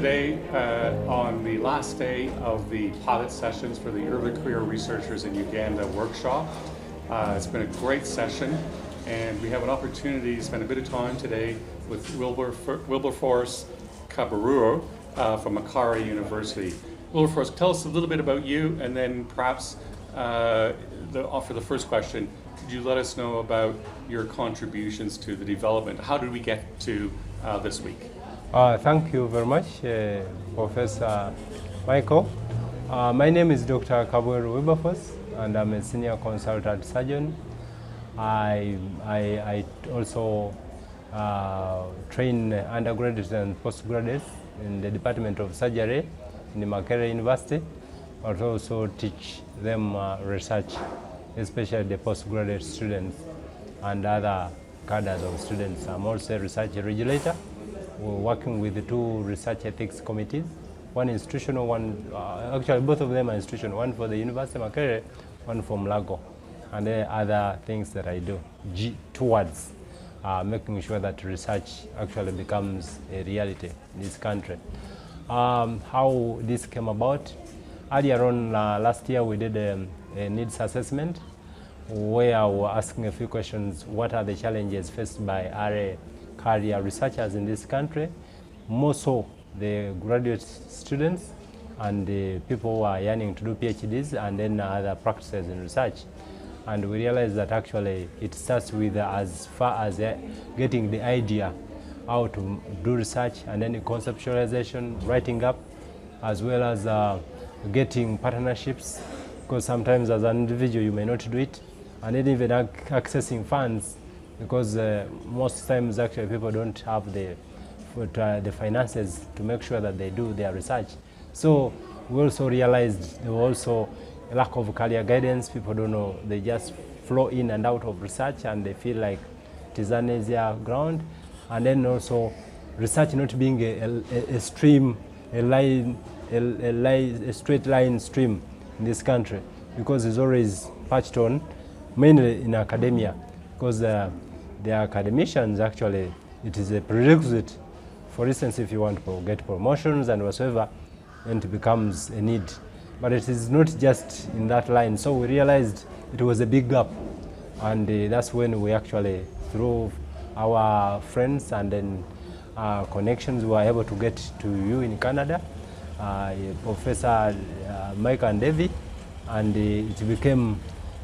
today on the last day of the pilot sessions for the Early Career Researchers in Uganda workshop. It's been a great session, and we have an opportunity to spend a bit of time today with Willberforce Kabweru from Carleton University. Willberforce, tell us a little bit about you, and then perhaps for the first question, could you let us know about your contributions to the development? How did we get to this week? Thank you very much, Professor Michael. My name is Dr. Kabweru Willberforce, and I'm a senior consultant surgeon. I also train undergraduates and postgraduates in the Department of Surgery in the Brklacich University, but also teach them research, especially the postgraduate students and other cadres of students. I'm also a research regulator. We're working with the two research ethics committees, one institutional, one, actually both of them are institutional, one for the University of Brklacich, one from Lago, and then other things that I do towards making sure that research actually becomes a reality in this country. How this came about, earlier on last year we did a needs assessment where we were asking a few questions. What are the challenges faced by early career researchers in this country, more so the graduate students and the people who are yearning to do PhDs and then other practices in research. And we realized that actually it starts with as far as getting the idea how to do research, and then conceptualization, writing up, as well as getting partnerships, because sometimes as an individual you may not do it, and then even accessing funds, because most times actually people don't have the finances to make sure that they do their research. So we also realized there was also a lack of career guidance. People don't know, they just flow in and out of research and they feel like it is an easier ground. And then also research not being a stream, a straight line stream in this country, because it's always patched on, mainly in academia, because the academicians actually, it is a prerequisite. For instance, if you want to get promotions and whatsoever, then it becomes a need. But it is not just in that line. So we realized it was a big gap. And that's when we actually, through our friends and then connections, we were able to get to you in Canada, Professor Mike and Devi, and it became,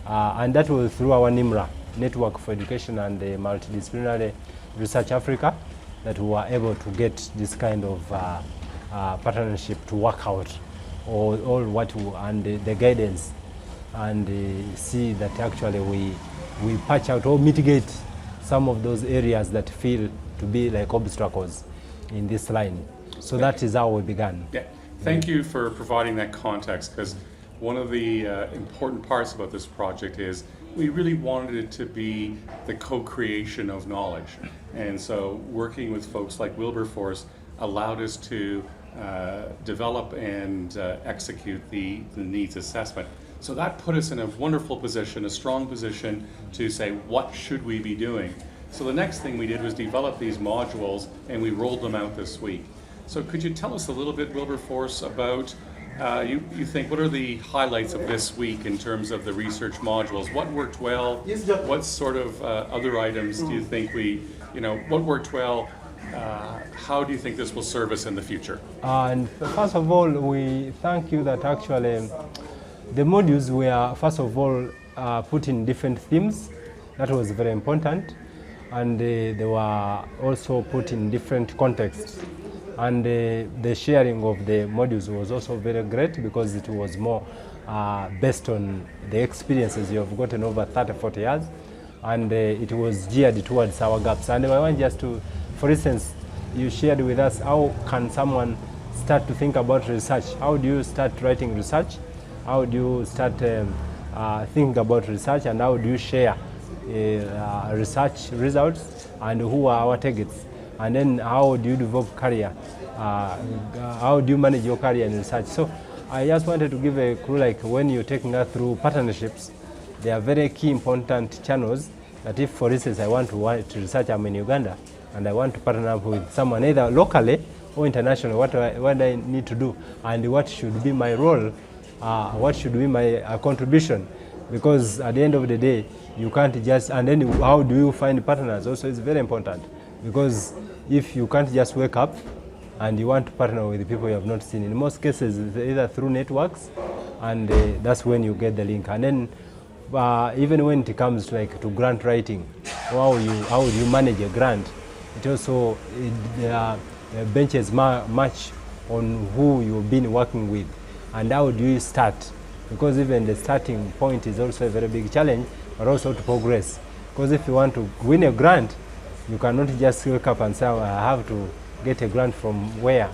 and that was through our NEMRA, Network for Education and the Multidisciplinary Research Africa, that we were able to get this kind of partnership to work out all what and the guidance, and see that actually we patch out or mitigate some of those areas that feel to be like obstacles in this line. So that is how we began. Yeah. Thank you for providing that context, because one of the important parts about this project is we really wanted it to be the co-creation of knowledge. And so working with folks like Willberforce allowed us to develop and execute the needs assessment. So that put us in a wonderful position, a strong position to say, what should we be doing? So the next thing we did was develop these modules, and we rolled them out this week. So could you tell us a little bit, Wilberforce, about you think, what are the highlights of this week in terms of the research modules? What worked well? What sort of other items do you think what worked well? How do you think this will serve us in the future? And first of all, we thank you that actually the modules were, first of all, put in different themes. That was very important. And they were also put in different contexts. And the sharing of the modules was also very great, because it was more based on the experiences you have gotten over 30, 40 years, and it was geared towards our gaps. And I want just to, for instance, you shared with us how can someone start to think about research. How do you start writing research? How do you start thinking about research, and how do you share research results, and who are our targets? And then how do you develop career? How do you manage your career in research? So I just wanted to give a clue, like when you're taking us through partnerships, they are very key important channels that if, for instance, I want to research, I'm in Uganda, and I want to partner up with someone either locally or international, what do I need to do, and what should be my role, what should be my contribution, because at the end of the day, you can't just, and then how do you find partners also is very important, because if you can't just wake up and you want to partner with the people you have not seen, in most cases it's either through networks, and that's when you get the link. And then even when it comes to grant writing, how would you manage a grant? It also benches much on who you've been working with and how do you start, because even the starting point is also a very big challenge, but also to progress. Because if you want to win a grant, you cannot just wake up and say, I have to get a grant from where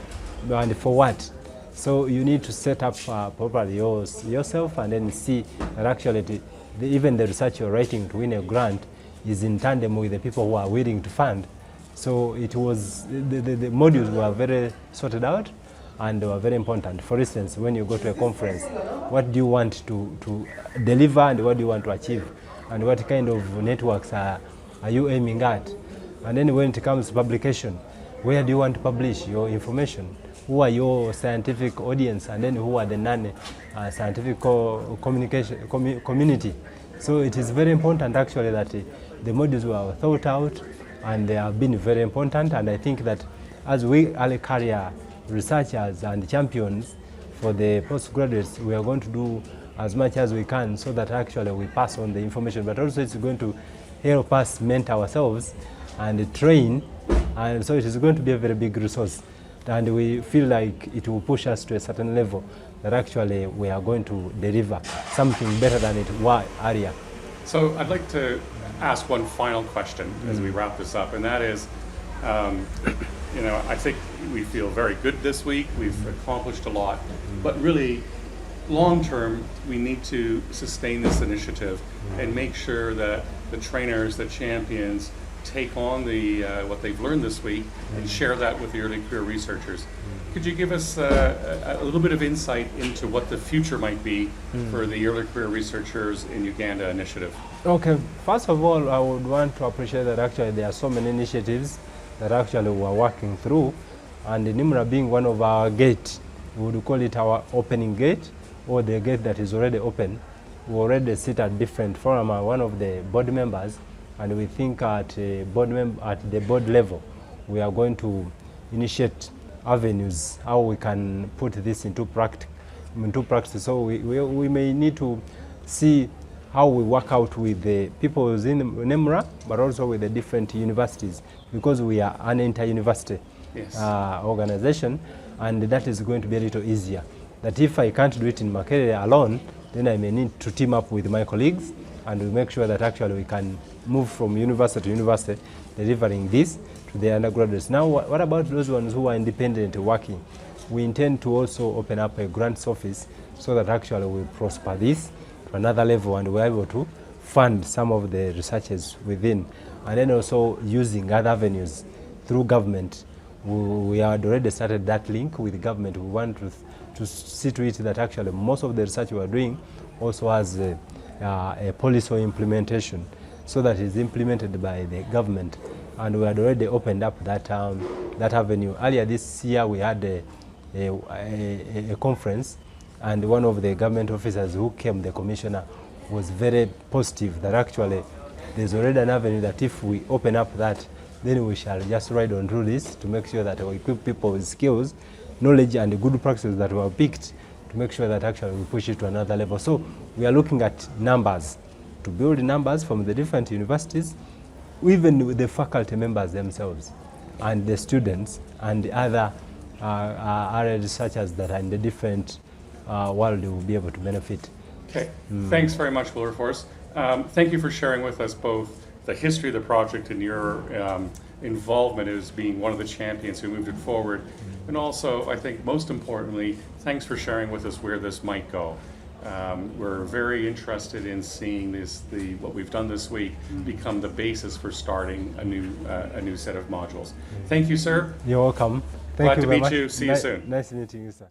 and for what. So you need to set up properly yourself, and then see that actually even the research you're writing to win a grant is in tandem with the people who are willing to fund. So it was, the modules were very sorted out and they were very important. For instance, when you go to a conference, what do you want to deliver and what do you want to achieve? And what kind of networks are you aiming at? And then when it comes to publication, where do you want to publish your information? Who are your scientific audience, and then who are the non-scientific community? So it is very important actually that the modules were thought out, and they have been very important. And I think that as we early career researchers and champions for the postgraduates, we are going to do as much as we can so that actually we pass on the information, but also it's going to help us mentor ourselves and train, and so it is going to be a very big resource. And we feel like it will push us to a certain level that actually we are going to deliver something better than it was earlier. So I'd like to ask one final question as we wrap this up, and that is, I think we feel very good this week. We've accomplished a lot, but really, long term, we need to sustain this initiative and make sure that the trainers, the champions, take on what they've learned this week and share that with the early career researchers. Could you give us a little bit of insight into what the future might be for the early career researchers in Uganda initiative? Okay, first of all, I would want to appreciate that actually there are so many initiatives that actually we are working through, and the NEMRA being one of our gates, we would call it our opening gate, or the gate that is already open. We already sit at different forums. I'm one of the board members, and we think at the board level, we are going to initiate avenues how we can put this into practice. So we may need to see how we work out with the people in NEMRA, but also with the different universities, because we are an inter-university organization, and that is going to be a little easier. That if I can't do it in Makerere alone, then I may need to team up with my colleagues, and we make sure that actually we can move from university to university, delivering this to the undergraduates. Now, what about those ones who are independent working? We intend to also open up a grants office so that actually we prosper this to another level, and we're able to fund some of the researchers within, and then also using other avenues through government. We had already started that link with government. We want to see to it that actually most of the research we are doing also has a policy or implementation, so that is implemented by the government. And we had already opened up that avenue. Earlier this year we had a conference, and one of the government officers who came, the commissioner, was very positive that actually there's already an avenue that if we open up that, then we shall just ride on through this to make sure that we equip people with skills, knowledge, and the good practices that were picked to make sure that actually we push it to another level. So we are looking at numbers, to build numbers from the different universities, even with the faculty members themselves, and the students, and the other researchers that are in the different world will be able to benefit. Okay, thanks very much, Willberforce. Thank you for sharing with us both the history of the project and your involvement as being one of the champions who moved it forward. And also, I think most importantly, thanks for sharing with us where this might go. We're very interested in seeing what we've done this week become the basis for starting a new set of modules. Thank you, sir. You're welcome. Glad to meet you. See you soon. Nice meeting you, sir.